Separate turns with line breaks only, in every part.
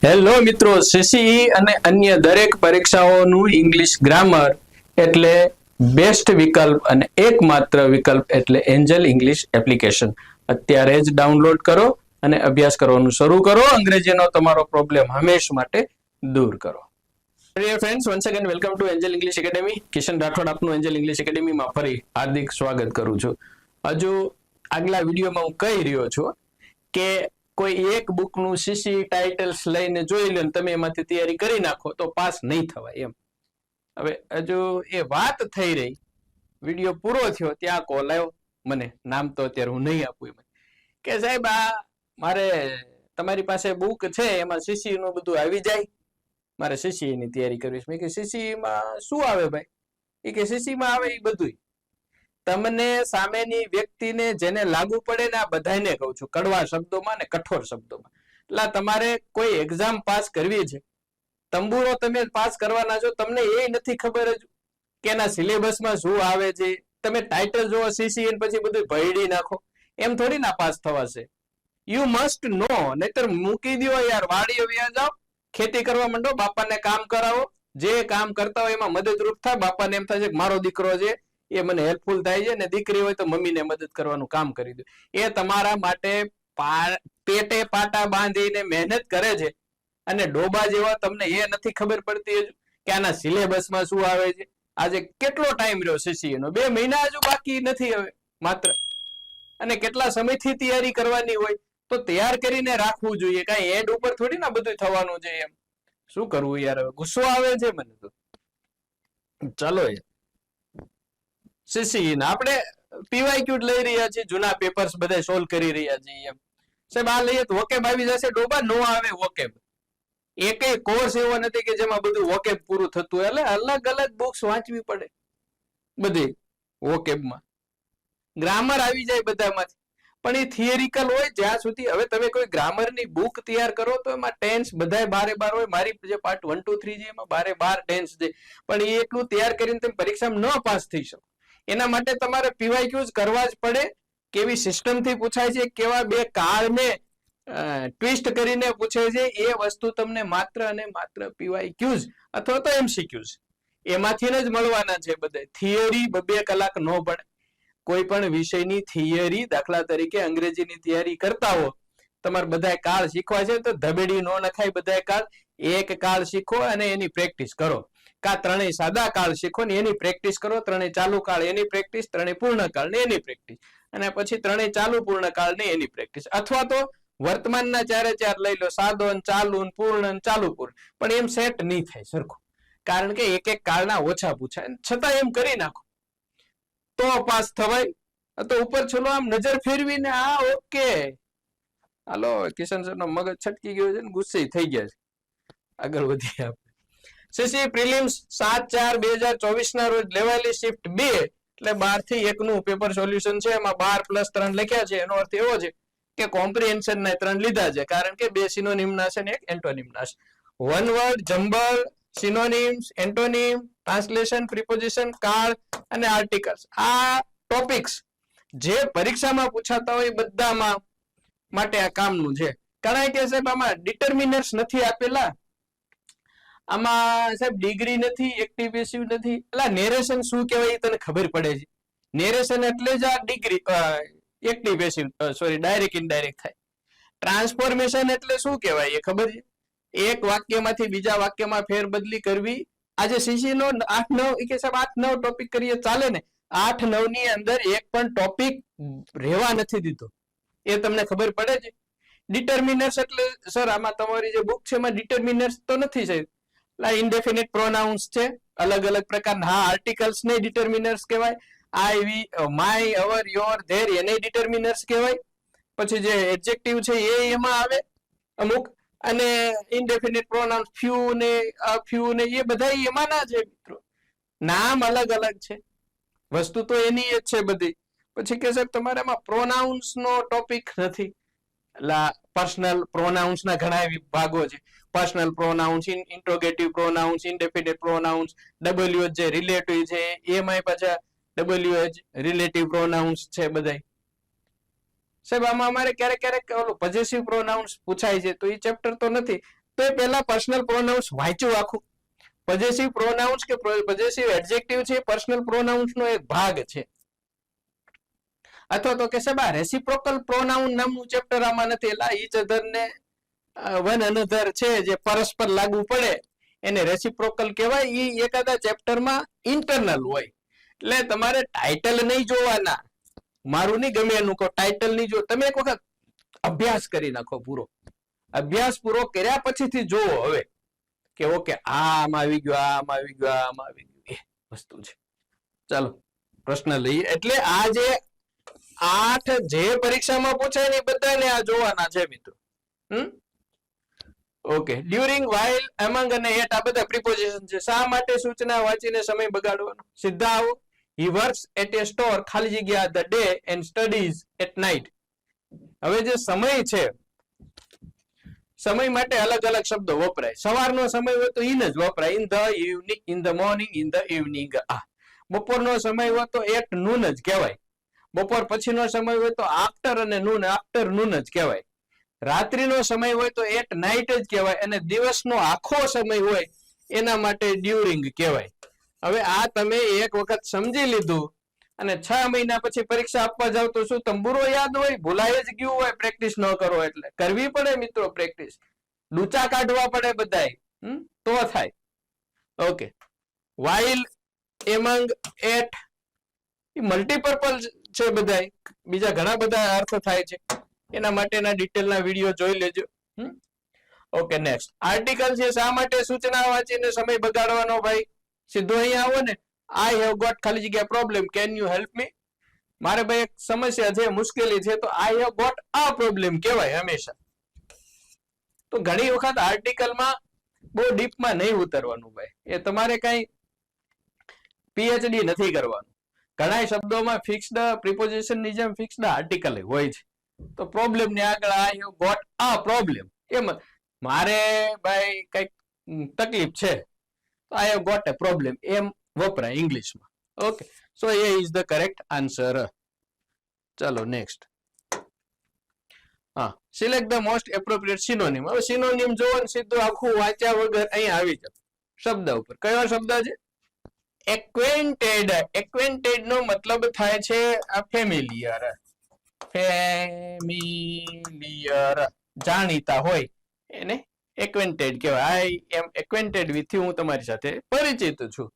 Hello મિત્રો, CCE અને અન્ય દરેક પરીક્ષાઓનું ઇંગ્લિશ ગ્રામર એટલે બેસ્ટ વિકલ્પ અને એકમાત્ર વિકલ્પ એટલે એન્જલ ઇંગ્લિશ એપ્લિકેશન. અત્યારે જ ડાઉનલોડ કરો અને અભ્યાસ કરવાનું શરૂ કરો. અંગ્રેજીનો તમારો પ્રોબ્લેમ હંમેશ માટે દૂર કરો. Dear friends, once again welcome to Angel English Academy. Kishan Rathod આપનું એન્જલ ઇંગ્લિશ એકેડેમીમાં ફરી હાર્દિક સ્વાગત કરું છું. હજુ આગલા વિડીયોમાં હું કહી રહ્યો છું કે કોઈ એક બુકનું સીસી ટાઇટલ્સ લઈને જોઈ લો, તમે એમાંથી તૈયારી કરી નાખો તો પાસ નહીં થવાય એમ. હવે હજુ એ વાત થઈ રહી, વિડીયો પૂરો થયો ત્યાં કોલ આવ્યો મને, નામ તો અત્યારે હું નહીં આપું એમ, કે સાહેબ આ મારે તમારી પાસે બુક છે એમાં સીસી નું બધું આવી જાય, મારે સીસી ની તૈયારી કરવી છે. મેં કે સીસી માં શું આવે ભાઈ? એ કે સીસી માં આવે એ બધું તમને સામેની વ્યક્તિને જેને લાગુ પડે ને આ બધાને કહું છું, કડવા શબ્દોમાં ને કઠોર શબ્દોમાં. એટલે તમારે કોઈ એક્ઝામ પાસ કરવી છે, તંબુરો તમે પાસ કરવાના છો, તમને એ નથી ખબર જ કે એના સિલેબસમાં શું આવે છે. તમે ટાઇટલ જોવો સીસી પછી બધું ભયડી નાખો, એમ થોડી ના પાસ થવાશે. યુ મસ્ટ નો, નહીતર મૂકી દો યાર, વાડીએ વ્યા જાઓ, ખેતી કરવા માંડો, બાપાને કામ કરાવો, જે કામ કરતા હોય એમાં મદદરૂપ થાય. બાપાને એમ થાય છે કે મારો દીકરો છે એ મને હેલ્પફુલ થાય છે, ને દીકરી હોય તો મમ્મીને મદદ કરવાનું કામ કરી દો. એ તમારા માટે પેટે પાટા બાંધીને મહેનત કરે છે, અને ડોબા જેવા તમને એ નથી ખબર પડતી કે આના સિલેબસમાં શું આવે છે. આજે કેટલો ટાઈમ રહ્યો સીસી નો? 2 મહિના હજુ બાકી નથી હવે માત્ર, અને કેટલા સમયથી તૈયારી કરવાની હોય તો તૈયાર કરીને રાખવું જોઈએ. કાંઈ એડ ઉપર થોડી ના બધું થવાનું છે એમ. શું કરવું યાર, હવે ગુસ્સો આવે છે મને તો. ચાલો યાર, સીસી આપણે પીવાયક્યુ લઈ રહ્યા છીએ, જૂના પેપર્સ બધા સોલ્વ કરી રહ્યા છીએ એમ. સાહેબ આ લઈએ તો વોકેબ આવી જશે, ડોબા નો આવે વોકેબ. એકેય કોર્સ એવો નથી કે જેમાં બધું વોકેબ પૂરું થતું હોય. એટલે અલગ અલગ બુક્સ વાંચવી પડે બધી. વોકેબમાં ગ્રામર આવી જાય બધામાંથી, પણ એ થિયરિકલ હોય જ્યાં સુધી. હવે તમે કોઈ ગ્રામરની બુક તૈયાર કરો તો એમાં ટેન્સ બધાય બારે બાર હોય. મારી જે પાર્ટ 1, 2, 3 છે એમાં બારે બાર ટેન્સ છે, પણ એ એટલું તૈયાર કરીને તમે પરીક્ષામાં ન પાસ થઈ શકો. એના માટે તમારે પીવાયક્યુઝ કરવા જ પડે. કેવી સિસ્ટમથી પૂછાય છે, કેવા બે કાળને ટ્વિસ્ટ કરીને પૂછે છે, એ વસ્તુ તમને માત્ર અને માત્ર પીવાયક્યુઝ અથવા તો એમસીક્યુઝ એમાંથી જ મળવાના છે. બધે થિયરી 2 કલાક ન પડે. કોઈ પણ વિષયની થિયરી, દાખલા તરીકે અંગ્રેજીની તૈયારી કરતા હો, તમારે બધા કાળ શીખવા છે તો ધબેડી નો નખાય. બધા કાળ એક કાળ શીખો અને એની પ્રેક્ટિસ કરો, કા 3 સાદા કાળ શીખો ને એની પ્રેક્ટિસ કરો, 3 ચાલુ કાળ એની પ્રેક્ટિસ, 3 પૂર્ણ કાળ ને એની પ્રેક્ટિસ, અને પછી 3 ચાલુ પૂર્ણ કાળ ને એની પ્રેક્ટિસ. અથવા તો વર્તમાનના 4 લઈ લો, સાદો ચાલુ પૂર્ણ ચાલુ પૂર્ણ, પણ એમ સેટ નહીં થાય સરખું, કારણ કે એક કાળના ઓછા પૂછાય. છતાં એમ કરી નાખો તો પાસ થવાય. તો ઉપર ચલો આમ નજર ફેરવીને આ ઓકે, હાલો કિશન સર નો મગજ છટકી ગયો છે ને ગુસ્સે થઈ ગયા છે. આગળ વધીએ આપણે. સીસી પ્રિલિમ્સ 7/4/2024 ના રોજ લેવાયેલી શિફ્ટ 2 એટલે 12 થી 1 નું પેપર સોલ્યુશન છે. એમાં 12 + 3 લખ્યા છે. એનો અર્થ એવો છે કે કોમ્પ્રિહેન્શન ના 3 લીધા છે, કારણ કે 2 સિનોનિમના છે ને 1 એન્ટોનિમના છે. One word, jumble, synonyms, antonym, translation, preposition, કાળ અને આર્ટિકલ્સ, આ ટોપિક્સ જે પરીક્ષામાં પૂછાતા હોય બધામાં માટે આ કામનું છે. કારણ કે સાહેબ આમાં ડિટર્મિનર્સ નથી આપેલા, આમાં સાહેબ ડિગ્રી નથી, એક્ટિવ પેસિવ નથી. એટલે નેરેશન શું કહેવાય એ તને ખબર પડે છે. નેરેશન એટલે જ આ degree active passive, sorry direct indirect થાય. ટ્રાન્સફોર્મેશન એટલે શું કહેવાય એ ખબર છે? એક વાક્યમાંથી બીજા વાક્યમાં ફેરબદલી કરવી. આજે સીસી નો 8-9 કે સાહેબ 8-9 ટોપિક કરીએ ચાલે ને? 8-9 ની અંદર એક પણ ટોપિક રહેવા નથી દીધો, એ તમને ખબર પડે છે. ડિટર્મિનર્સ એટલે સર આમાં તમારી જે બુક છે એમાં ડિટર્મિનર્સ તો નથી સાહેબ. ઇનડેફિનિટ પ્રોનાઉન્સ છે, અલગ અલગ પ્રકારના. હા, આર્ટિકલ્સ ને ડિટર્મિનર્સ કહેવાય. આઈ, વી, માય, અવર, યોર, ધેર એને ડિટર્મિનર્સ કહેવાય. પછી જે એડજેક્ટિવ છે એ એમાં આવે અમુક, અને ઇનડેફિનિટ પ્રોનાઉન્સ ફ્યુ ને ફ્યુ ને એ બધા એમાં ના છે મિત્રો. નામ અલગ અલગ છે, વસ્તુ તો એની જ છે બધી. પછી કે સાહેબ તમારે આમાં પ્રોનાઉન્સ નો ટોપિક નથી. એટલે પર્સનલ પ્રોનાઉન્સ ના ઘણા વિભાગો છે. Personal pronouns, interrogative pronouns, indefinite pronouns, WH જે રિલેટિવ છે એમાંય પાછા ડબલ્યુએચ રિલેટિવ પ્રોનાઉન્સ છે બધા. સાહેબ આમાં અમારે ક્યારેક ક્યારેક ઓલું પોઝેસિવ પ્રોનાઉન્સ પૂછાય છે, તો એ ચેપ્ટર તો નથી. તો એ પહેલા પર્સનલ પ્રોનાઉન્સ વાંચ્યું આખું. પોઝેસિવ પ્રોનાઉન્સ કે પોઝેસિવ એડજેક્ટિવ છે પર્સનલ પ્રોનાઉન્સ નો એક ભાગ છે. અથવા તો કે સાહેબ આ રેસિપ્રોકલ પ્રોનાઉન નામનું ચેપ્ટર આમાં નથી, એટલે ઈચ અધર ને વન અનધર છે જે પરસ્પર લાગુ પડે એને રેસિપ્રોકલ કહેવાય. એ એકાદા ચેપ્ટરમાં ઇન્ટરનલ હોય, એટલે તમારે ટાઇટલ નહીં જોવાના. મારું નહીં ગમે એનું કહો, ટાઇટલ નહીં જો, તમે એક વખત અભ્યાસ કરી નાખો પૂરો. અભ્યાસ પૂરો કર્યા પછીથી જોવો હવે કે ઓકે આમ આવી ગયો, આમ આવી ગયો, આમ આવી ગયું, એ વસ્તુ છે. ચાલો પ્રશ્ન લઈએ. એટલે આ જે 8 જે પરીક્ષામાં પૂછાય ને બધાને આ જોવાના છે મિત્રો. ઓકે. ડ્યુરિંગ, વાઇલ, એમંગ અને એટ આ બધા પ્રિપોઝિશન છે. શા માટે સૂચના વાંચીને સમય બગાડવાનો? સીધા આવો. He works at a store, ખાલી જગ્યા the day and studies at night. હવે જે સમય છે, સમય માટે અલગ અલગ શબ્દો વપરાય. સવારનો સમય હોય તો ઇન જ વપરાય, in the evening, in the morning, in the evening. બપોરનો સમય હોય તો એટ નૂન જ કહેવાય. બપોર પછીનો સમય હોય તો આફ્ટર અને નૂન, આફ્ટર નૂન જ કહેવાય. રાત્રિનો સમય હોય તો એટ નાઇટ જ કહેવાય. અને દિવસનો આખો સમય હોય એના માટે ડ્યુરિંગ કહેવાય. હવે આ તમે એક વખત સમજી લીધું અને 6 મહિના પછી પરીક્ષા આપવા જાવ તો શું તંબુરો યાદ હોય? ભૂલાઈ જ ગયું હોય પ્રેક્ટિસ ન કરો એટલે. કરવી પડે મિત્રો પ્રેક્ટિસ, ડૂચા કાઢવા પડે બધાય, તો થાય. Okay. While, among, at a multipurpose છે બધાય, બીજા ઘણા બધા અર્થ થાય છે. એના માટેના ડિટેલના વિડીયો જોઈ લેજો. ઓકે. નેક્સ્ટ આર્ટિકલ છે. શા માટે સૂચના વાંચીને સમય બગાડવાનો? ભાઈ સીધો અહીંયા આવો ને. આઈ હેવ ગોટ ખાલી જગ્યા problem, can you help me? મારે ભાઈ એક સમસ્યા છે, મુશ્કેલી છે, તો આઈ હેવ ગોટ આ પ્રોબ્લેમ કહેવાય હંમેશા. તો ઘણી વખત આર્ટિકલમાં બહુ ડીપમાં નહીં ઉતરવાનું ભાઈ. એ તમારે કઈ પીએચડી નથી કરવાનું. ઘણા શબ્દોમાં ફિક્સ્ડ પ્રિપોઝિશન ની જેમ ફિક્સ્ડ આર્ટિકલ હોય છે. તો પ્રોબ્લેમ ની આગળ આઈ હેવ ગોટ આ પ્રોબ્લેમ, એમ મારે ભાઈ કઈક તકલીફ છે તો I have got a problem એમ વપરાય ઇંગ્લિશમાં. Okay. So A is the correct answer. ચલો નેક્સ્ટ. હા, select the most appropriate synonym. હવે સિનોનિમ જોવો ને સીધું આખું વાંચ્યા વગર અહીંયા આવી જાવ શબ્દ ઉપર. કયો શબ્દ છે? એક્વેન્ટેડ. એક્વેન્ટેડ નો મતલબ થાય છે ફેમિલિયર. ફેમિલિયર, જાણીતા હોય એને એક્વેન્ટેડ કહેવાય. આઈ એમ એક્વેન્ટેડ વિથ યુ, હું તમારી સાથે પરિચિત છું.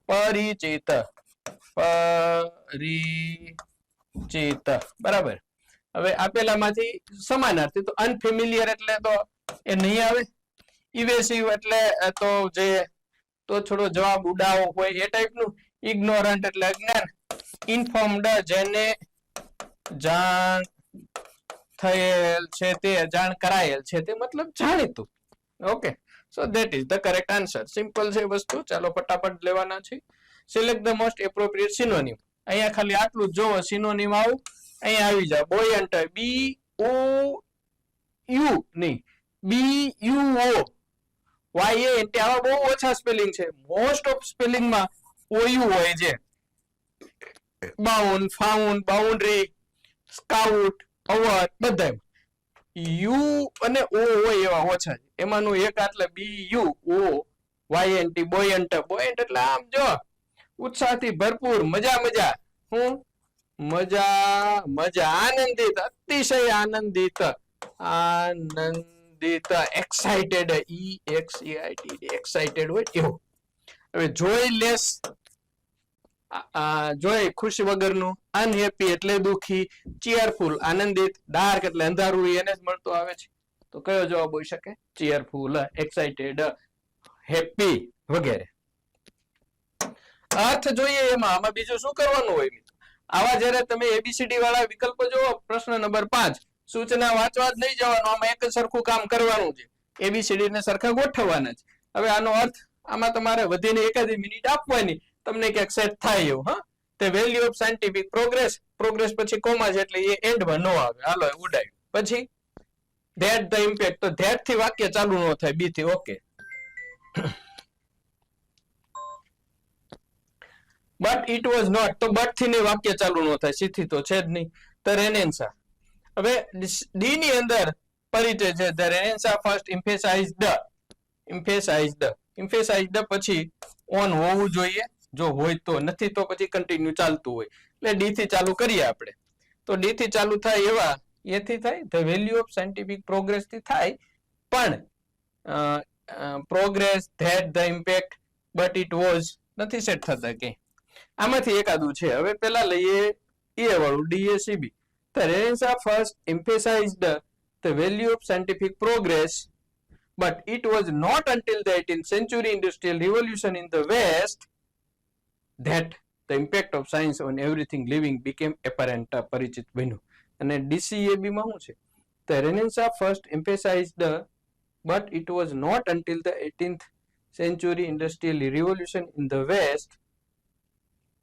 પરિચિત, પરિચિત, બરાબર. હવે આપેલામાંથી સમાનાર્થી તો અનફેમિલિયર એટલે તો એ નહીં આવે. ઇવેસિવ એટલે તો જે તો થોડો જવાબ ઉડાવો હોય એ ટાઈપનું. ઇગ્નોરન્ટ એટલે અજ્ઞાન. ઇન્ફોર્મડ જેને જાણ થયેલ છે તે, જાણ કરાયેલ છે તે, મતલબ જાણીતું. Okay. So that is the correct answer. Simple છે વસ્તુ. ચાલો ફટાફટ લેવાના છે. Select the most appropriate synonym. અહીંયા ખાલી આટલું જ જોવો. સિનોનિમ આવું અહીંયા આવી જાય. બોયન્ટ, બી ઓ યુ નહીં, બી યુ ઓ વાય એ. આવા બહુ ઓછા સ્પેલિંગ છે. મોસ્ટ ઓફ સ્પેલિંગમાં ઓયુ હોય છે. બાઉન્ડ, ફાઉન્ડ, બાઉન્ડરી, સ્કાઉટ, અવર બધા યુ અને ઓ હોય એવા ઓછા છે. એમાંનું એક એટલે B U O Y N T, buoyant. Buoyant એટલે આમ જો ઉત્સાહથી ભરપૂર, મજા મજા. હું મજા મજા, આનંદિત, અતિશય આનંદિત, આનંદિત. Excited, E x A I T, excited હોય એવું. હવે જોયલેસ, જોય ખુશી વગરનું. અનહેપી એટલે દુખી. ચીયરફુલ આનંદિત. ડાર્ક એટલે અંધારું, એને જ મળતો આવે છે. તો કયો જવાબ હોઈ શકે? ચીયરફુલ, એક્સાઇટેડ, હેપી વગેરે. અર્થ જોઈએ એમાં. આમાં બીજું શું કરવાનું હોય મિત્રો? આવા જયારે તમે એબીસીડી વાળા વિકલ્પો જોવો, પ્રશ્ન નંબર 5, સૂચના વાંચવા જ નહીં જવાનું. આમાં એક જ સરખું કામ કરવાનું છે. એબીસીડી ને સરખા ગોઠવવાના છે. હવે આનો અર્થ આમાં તમારે વધીને 1 મિનિટ આપવાની, તમને ક્યાંક સેટ થાય એવું. હા, તે value of scientific progress. Progress પછી કોમા છે એટલે એ એન્ડમાં નો આવે. હાલો ઉડાય. પછી ધેટ ધ ઇમ્પેક્ટ. તો ધેટ થી વાક્ય ચાલુ ન થાય, બી થી. Okay. But it was not. તો બટ થી ને વાક્ય ચાલુ ન થાય, સી થી તો છે જ નહીં. The Renaissance. હવે ડી ની અંદર પરિચય છે. The Renaissance first emphasise the. emphasized પછી ઓન હોવું જોઈએ, જો હોય તો, નથી તો પછી કન્ટિન્યુ ચાલતું હોય. એટલે ડી થી ચાલુ કરીએ આપણે. તો ડી થી ચાલુ થાય એવા એથી થાય the value of scientific progress થી થાય, પણ progress that the impact but it was નથી સેટ થતા કે આમાંથી એકાદું છે. હવે પેલા લઈએ એ વાળું ડીએસીબી. The Renaissance first emphasized the value of scientific progress, but it was not until the 18th century industrial revolution in the West that the impact of science on everything living became apparent. પરિચિત બન્યું. અને ડીસીએબી માં શું છે? The Renaissance first emphasized but it was not until the 18th century industrial revolution in the West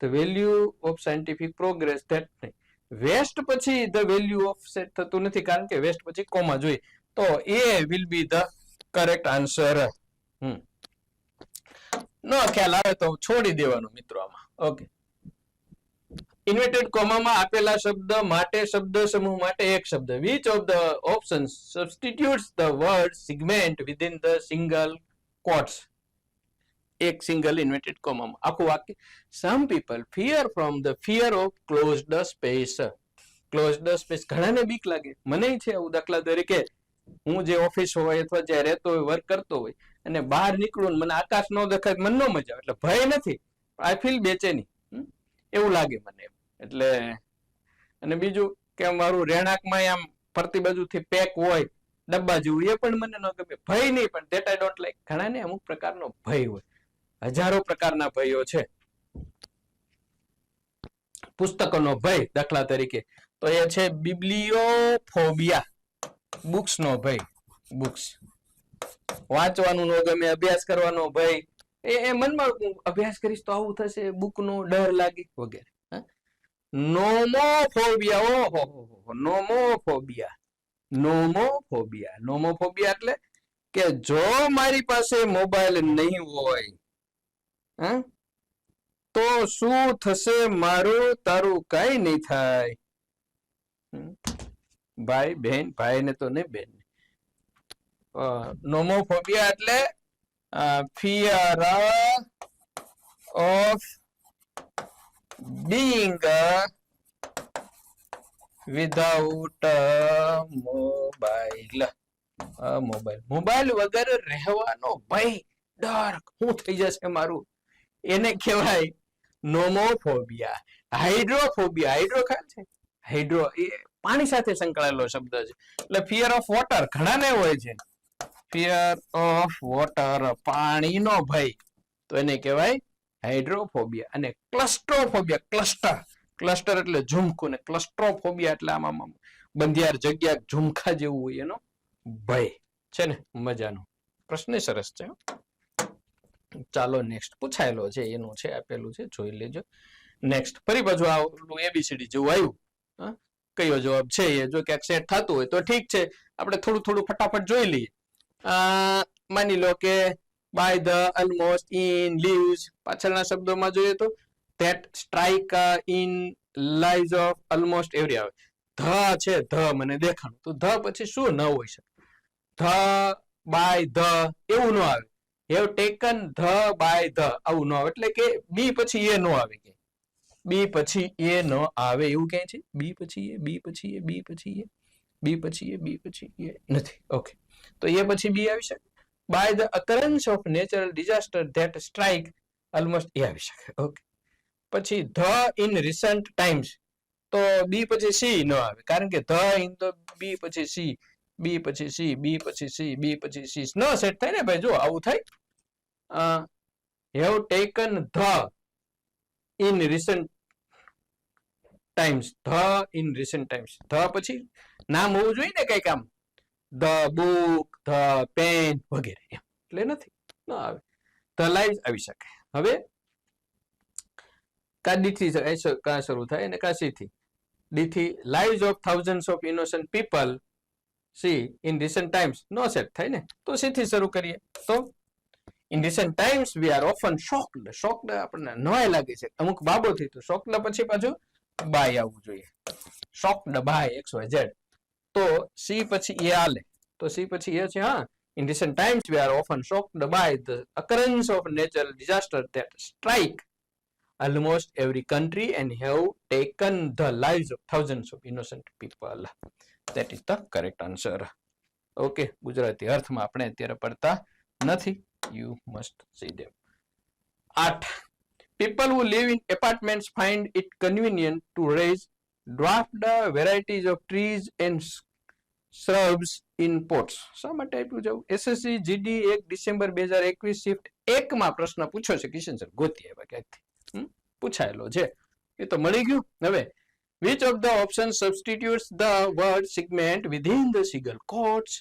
the value of scientific progress that west પછી the value of set થતું નથી, કારણ કે વેસ્ટ પછી કોમા જોઈએ. તો A will be the correct answer. નો ખ્યાલ આવે તો છોડી દેવાનું મિત્રો આમાં. ઓકે, ઇન્વર્ટેડ કોમામાં આપેલા શબ્દ માટે શબ્દ સમૂહ માટે એક શબ્દ. Which of the options substitutes the word segment within the single quotes. એક સિંગલ ઇન્વર્ટેડ કોમામાં આખું વાક્ય. Some people fear from the fear of closed space. Closed space ઘણાને બીક લાગે, મને છે એવું. દાખલા તરીકે હું જે ઓફિસ હોય અથવા જ્યાં રહેતો હોય, વર્ક કરતો હોય, અને બહાર નીકળું મને આકાશ ન દેખાય, મને ન મજા આવે. એટલે ભય નથી, આઈ ફીલ બેચેની એવું લાગે મને. એટલે અને બીજું કે મારું રહેણાંકમાં આમ ફરતી બાજુથી પેક હોય ડબ્બા જેવું, એ પણ મને ન ગમે. ભય નહીં, પણ ધેટ આઈ ડોન્ટ લાઈક. ઘણાને અમુક પ્રકારનો ભય હોય, હજારો પ્રકારના ભયો છે. પુસ્તકોનો ભય દાખલા તરીકે તો એ છે બિબ્લિયોફોબિયા, બુક્સ નો ભય. બુક્સ વાંચવાનું ન ગમે, અભ્યાસ કરવાનો ભય. એ મનમાં અભ્યાસ કરીશ તો આવું થશે, બુક નો ડર લાગે વગેરે. નોમોફોબિયા. ઓહો, નોમોફોબિયા. નોમોફોબિયા. નોમોફોબિયા એટલે કે જો મારી પાસે મોબાઈલ નહીં હોય તો શું થશે મારું, તારું કઈ નહીં થાય. ભાઈ બહેન, ભાઈ ને તો નહીં, બેન. નોમોફોબિયા એટલે fear of being without mobile. Mobile વગર રહેવાનો ભય, ડર, શું થઈ જશે મારું, એને કહેવાય નોમોફોબિયા. હાઇડ્રોફોબિયા. હાઇડ્રો ખ્યાલ છે? હાઇડ્રો એ પાણી સાથે સંકળાયેલો શબ્દ છે. એટલે ફિયર ઓફ વોટર ઘણાને હોય છે. ફિયર ઓફ વોટર, પાણીનો ભય, તો એને કહેવાય હાઇડ્રોફોબિયા. અને ક્લસ્ટ્રોફોબિયા. ક્લસ્ટર એટલે ઝુમખું, ને ક્લસ્ટ્રોફોબિયા એટલે આમાં બંધિયાર જગ્યા ઝુમખા જેવું હોય, એનો ભય છે ને. મજાનો પ્રશ્ન સરસ છે. ચાલો નેક્સ્ટ પૂછાયેલો છે, એનું છે આપેલું છે, જોઈ લેજો. નેક્સ્ટ ફરી પાછું આ એબીસીડી જેવું આવ્યું. કયો જવાબ છે એ જો ક્યાંક સેટ થતું હોય તો ઠીક છે, આપણે થોડું થોડું ફટાફટ જોઈ લઈએ. માની લો કે by the, almost, in, leaves. પાછળના શબ્દોમાં જોઈએ તો that strike in lies of almost every આવે. ધ છે, ધ મને દેખાણું, તો ધ પછી શું ન હોય શકે? ધ બાય ધ એવું ન આવે. Have taken the by the આવું ન આવે. એટલે કે બી પછી એ ન આવે, કે બી પછી એ ન આવે એવું ક્યાંય છે? બી પછી એ, બી પછી એ, બી પછી એ, બી પછી એ, બી પછી એ નથી. ઓકે, તો એ પછી બી આવી શકે. By the occurrence of natural disaster that strike almost a આવી શકે. ઓકે, પછી ધ ઇન રિસન્ટ ટાઈમ્સ, તો બી પછી સી ન આવે, કારણ કે ધ ઇન તો બી પછી સી, બી પછી સી, બી પછી સી, બી પછી સી ન સેટ થાય ને ભાઈ. જો આવું થાય. Have taken the in recent times. The in recent times, the પછી નામ હોવું જોઈએ ને કઈક આમ, ધ બુક, ધ પેન વગેરે, એટલે નથી, ન આવે. ધ લાઈવ આવી શકે. હવે કા ડી થી કા શરૂ થાય અને કા સી થી. ડી થી lives of thousands of innocent people, C in recent times નો સેટ થાય ને, તો સી થી શરૂ કરીએ. તો in recent times we are often shocked. Shocked આપણને નવાઈ લાગે છે અમુક બાબતથી, તો શોક્ડ પછી પાછું બાય આવવું જોઈએ. Shocked by XYZ. તો સી પછી એ આલે, તો સી પછી એ છે. હા, In recent times, we are often shocked by the occurrence of natural disasters that strike almost every country and have taken the lives of thousands of innocent people. That is the correct answer. Okay, Gujarati અર્થમાં આપણે અત્યારે પડતા નથી. You must see them. 8. People who live in apartments find it convenient to raise dwarfed varieties of trees and shrubs in pots. શા માટે આપ્યું જવું? SSC GD 1 December 2021 shift 1 માં પ્રશ્ન પૂછ્યો છે. કિશન સર ગોતી આવ્યા ક્યાંકથી પૂછાયેલો છે, એ તો મળી ગયું. હવે which of the options substitutes the word segment within the single quotes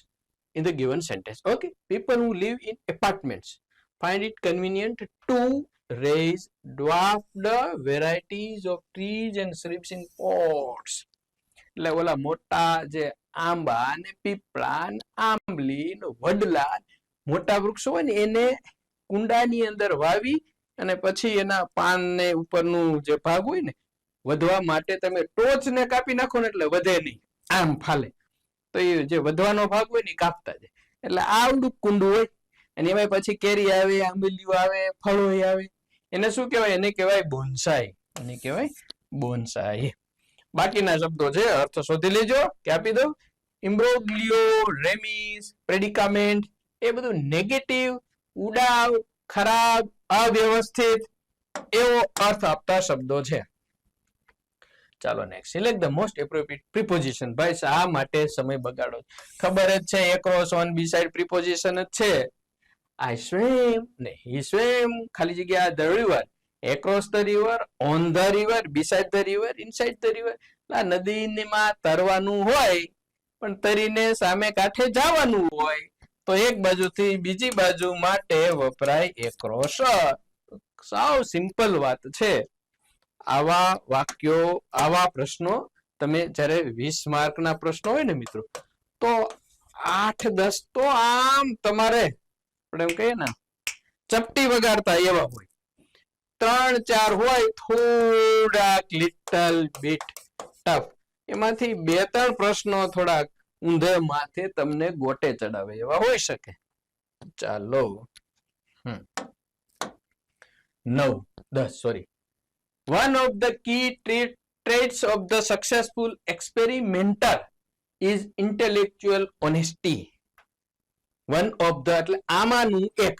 in the given sentence? Okay, people who live in apartments find it convenient to raise dwarfed varieties of trees and shrubs in pots. એટલે ઓલા મોટા જે આંબા ને પીપળા ને આંબલી ને વડલા મોટા વૃક્ષો હોય ને એને કુંડાની અંદર વાવી અને પછી એના પાન ને ઉપરનું જે ભાગ હોય ને વધવા માટે તમે ટોચ ને કાપી નાખો ને એટલે વધે નહીં, આમ ફાલે. તો એ જે વધવાનો ભાગ હોય ને કાપતા જાય. એટલે આવડું કુંડું હોય અને એમાં પછી કેરી આવે, આંબલીઓ આવે, ફળો આવે. એને શું કહેવાય? એને કહેવાય બોન્સાઈ. એને કહેવાય બોન્સાઈ. બાકીના શબ્દો છે અર્થ શોધી લેજો કે આપી દઉં. ઇમ્બ્રોગ્લિયો, રેમિસ, પ્રેડિકામેન્ટ એ બધું નેગેટિવ, ઉડાવ, ખરાબ, અવ્યવસ્થિત એવો અર્થ આપતા શબ્દો છે. ચાલો next. Select the most appropriate preposition. ભાઈ શા માટે સમય બગાડો? ખબર જ છે across on beside preposition જ છે. આઈ સ્વિમ ને હી સ્વિમ, ખાલી જગ્યા the river, across the river, on the river, beside the river, inside the river. નદીમાં તરવાનું હોય પણ તરીને સામે કાંઠે જવાનું હોય તો એક બાજુથી બીજી બાજુ માટે વપરાય એક્રોસ. સાવ સિમ્પલ વાત છે. આવા વાક્યો, આવા પ્રશ્નો તમે જ્યારે 20 માર્કના પ્રશ્નો હોય ને મિત્રો, તો 8-10 તો આમ તમારે આપણે એમ કહીએ ને ચપટી વગાડતા એવા હોય. 3-4 હોય થોડાક લિટલ બીટ ટફ. એમાંથી 2-3 પ્રશ્નો થોડાક ઊંધે માથે તમને ગોટે ચડાવે એવા હોઈ શકે. ચાલો 9-10 One of the key traits of the successful experimenter is intellectual honesty. One of the એટલે આમાંનું એક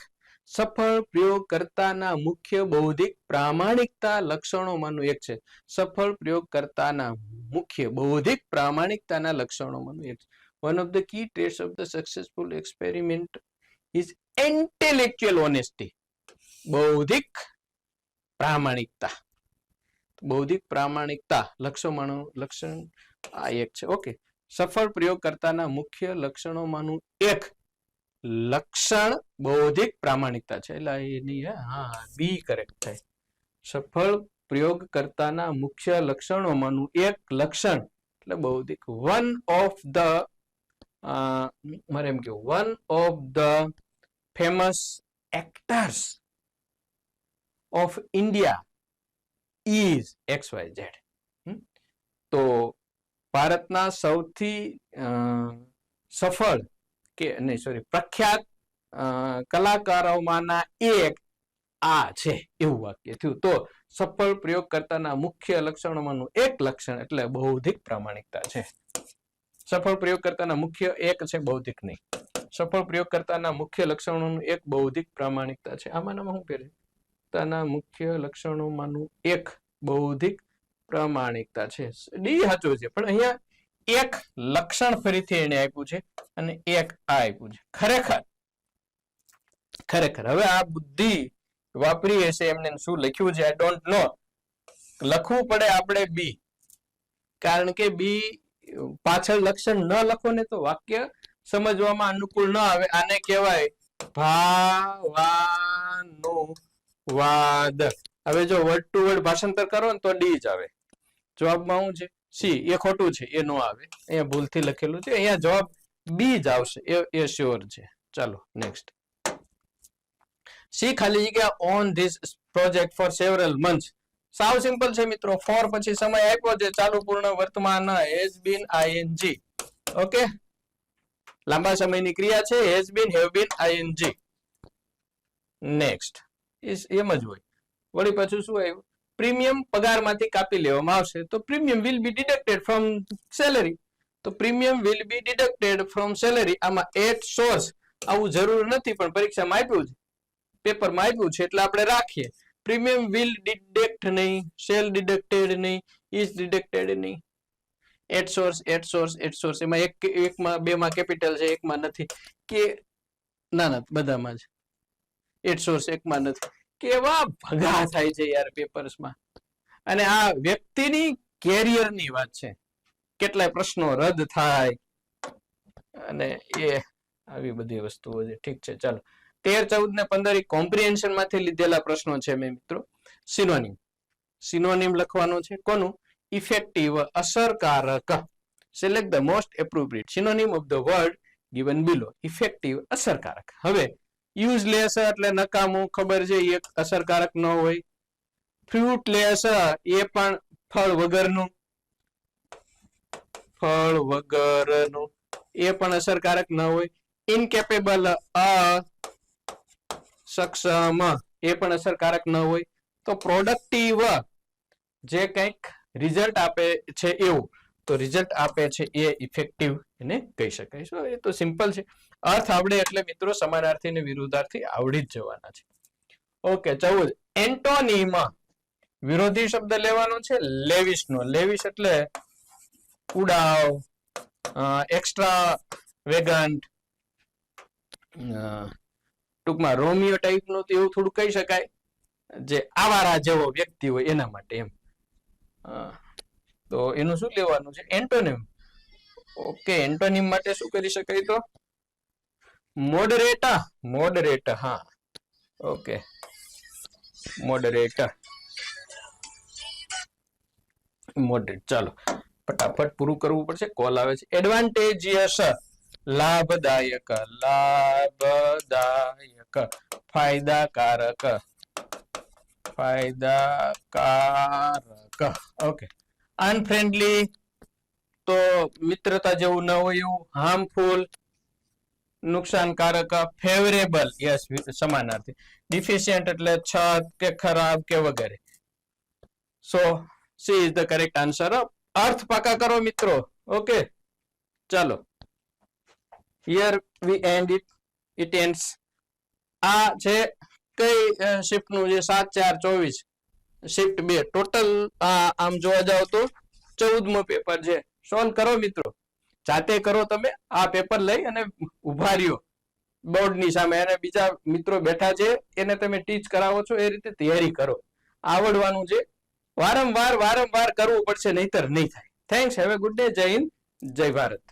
સફળ પ્રયોગકર્તાના મુખ્ય બૌદ્ધિક પ્રામાણિકતા લક્ષણોમાંનું એક છે. સફળ પ્રયોગકર્તાના મુખ્ય બૌદ્ધિક પ્રામાણિકતાના લક્ષણોમાંનું એક છે. One of the key traits of the successful experimenter is intellectual honesty. બૌદ્ધિક પ્રામાણિકતા. બૌદ્ધિક પ્રામાણિકતા લક્ષણ આ એક છે. ઓકે, સફળ પ્રયોગકર્તાના મુખ્ય લક્ષણોમાંનું એક લક્ષણ બૌદ્ધિક પ્રામાણિકતા છે. એટલે એની બી કરેક્ટ થાય. સફળ પ્રયોગકર્તાના મુખ્ય લક્ષણોમાંનું એક લક્ષણ એટલે બૌદ્ધિક. વન ઓફ ધ મારે એમ કેવું, one of the famous actors of India is XYZ. તો ભારતના સૌથી સફળ કે નહીં સોરી પ્રખ્યાત કલાકારોમાંના એક આ છે એવું વાક્ય થયું. તો સફળ પ્રયોગકર્તાના મુખ્ય લક્ષણોમાંનું એક લક્ષણ એટલે બૌદ્ધિક પ્રામાણિકતા છે. સફળ પ્રયોગકર્તાના મુખ્ય એક છે, બૌદ્ધિક નહીં. સફળ પ્રયોગકર્તાના મુખ્ય લક્ષણોનું એક બૌદ્ધિક પ્રામાણિકતા છે. આમાંનામાં શું પહેરે? તાના મુખ્ય લક્ષણોમાંનું એક બૌદ્ધિક પ્રામાણિકતા છે. ડી સાચું છે, પણ અહીંયા એક લક્ષણ ફરીથી એને આપ્યું છે અને એક આ આપ્યું છે. ખરેખર હવે આ બુદ્ધિ વાપરી હશે એમને શું લખ્યું છે આઈ ડોન્ટ નો. લખવું પડે આપણે બી, કારણ કે બી પાછળ લક્ષણ ન લખો ને તો વાક્ય સમજવામાં અનુકૂળ ન આવે. આને કહેવાય ભાવાનુવાદ. હવે જો વર્ડ ટુ વર્ડ ભાષાંતર કરો ને તો ડી જ આવે. જવાબમાં શું છે? સી. એ ખોટું છે, એ નો આવે. અહીંયા ભૂલથી લખેલું છે, અહીંયા જવાબ બી જ આવશે, એ શ્યોર છે. ચાલો નેક્સ્ટ. સી ખાલી જગ્યા on this project for several months. સાવ સિમ્પલ છે મિત્રો. ફોર પછી સમય આપ્યો છે, ચાલુ પૂર્ણ વર્તમાન હેઝ બીન આઈએનજી. ઓકે, લાંબા સમયની ક્રિયા છે, has been, have been, ING. Next એમ જ હોય. વળી પાછું શું આવ્યું? પ્રીમિયમ પગારમાંથી કાપી લેવામાં આવશે, તો premium will be deducted from salary. તો premium will be deducted from salary. આમાં એટ સોર્સ આવું જરૂર નથી, પણ પરીક્ષામાં આપ્યું છે, પેપરમાં આપ્યું છે એટલે આપણે રાખીએ. પ્રીમિયમ વિલ ડિડક્ટ નહીં, શેલ ડિડક્ટેડ નહીં, ઇઝ ડિડક્ટેડ નહીં. At source, at source, at source, એમાં એકમાં બેમાં કેપિટલ છે, એકમાં નથી. કે ના બધામાં જ એટ સોર્સ, એકમાં નથી. કેવા ભગા થાય છે યાર પેપર્સમાં. અને આ વ્યક્તિની કેરિયરની વાત છે, કેટલાય પ્રશ્નો રદ થાય અને એ આવી બધી વસ્તુઓ છે. ઠીક છે, ચાલો. 13, 14 ને 15 કોમ્પ્રિહેન્શન માંથી લીધેલા પ્રશ્નો છે મેં મિત્રો. સિનોનિમ, સિનોનિમ લખવાનો છે. કોનું? ઇફેક્ટિવ, અસરકારક. Select the most appropriate synonym of the word given below. Effective, અસરકારક. હવે યુઝલેસ એટલે નકામું, ખબર છે, એ અસરકારક ન હોય. ફ્રૂટલેસ એ પણ ફળ વગરનું, ફળ વગરનું, એ પણ અસરકારક ન હોય. ઇનકેપેબલ, અસક્ષમ, એ પણ અસરકારક ન હોય. તો પ્રોડક્ટિવ, જે કંઈક રિઝલ્ટ આપે છે એવું, તો રિઝલ્ટ આપે છે એ ઇફેક્ટિવ એને કહી શકાય. સો એ તો સિમ્પલ છે. અર્થ આવડે એટલે મિત્રો સમાનાર્થી ને વિરુદ્ધાર્થી આવડી જ જવાના છે. ઓકે, 14 એન્ટોનીમ, વિરોધી શબ્દ લેવાનો છે લેવિશ નો. લેવિશ એટલે ઉડાવ, એક્સ્ટ્રા વેગન્ટ, ટૂંકમાં રોમિયો ટાઈપ નું, એવું થોડું કહી શકાય, જે આવારા જેવો વ્યક્તિ હોય એના માટે એમ. તો એનું શું લેવાનું છે? એન્ટોનિમ. ઓકે, એન્ટોનિમ માટે શું કરી શકાય? તો મોડરેટ, મોડરેટ. હા, ઓકે, મોડરેટ, મોડરેટ. ચાલો ફટાફટ પૂરું કરવું પડશે, કોલ આવે છે. એડવાન્ટેજિયસ, લાભદાયક, લાભદાયક, ફાયદાકારક, ફાયદાકારક. ઓકે. અનફ્રેન્ડલી તો મિત્રતા જેવું ન હોય એવું. હાર્મફુલ, નુકસાનકારક. ફેવરેબલ, યસ, સમાનાર્થી. ડિફિશિયન્ટ એટલે છત કે ખરાબ કે વગેરે. So C is the correct answer. અર્થ પાકા કરો મિત્રો. ઓકે, ચાલો. Here we end it ends. આ છે કઈ શિફ્ટ નું છે? 7/4/24, શિફ્ટ 2. ટોટલ આમ જોવા જાવ તો 14મો પેપર છે. સોલ્વ કરો મિત્રો, જાતે કરો તમે. આ પેપર લઈ અને ઉભા રહ્યો બોર્ડની સામે, અને બીજા મિત્રો બેઠા છે એને તમે ટીચ કરાવો છો, એ રીતે તૈયારી કરો. આવડવાનું છે. વારંવાર કરવું પડશે, નહીતર નહીં થાય. Thanks. Have a good day. જય હિન્દ, જય ભારત.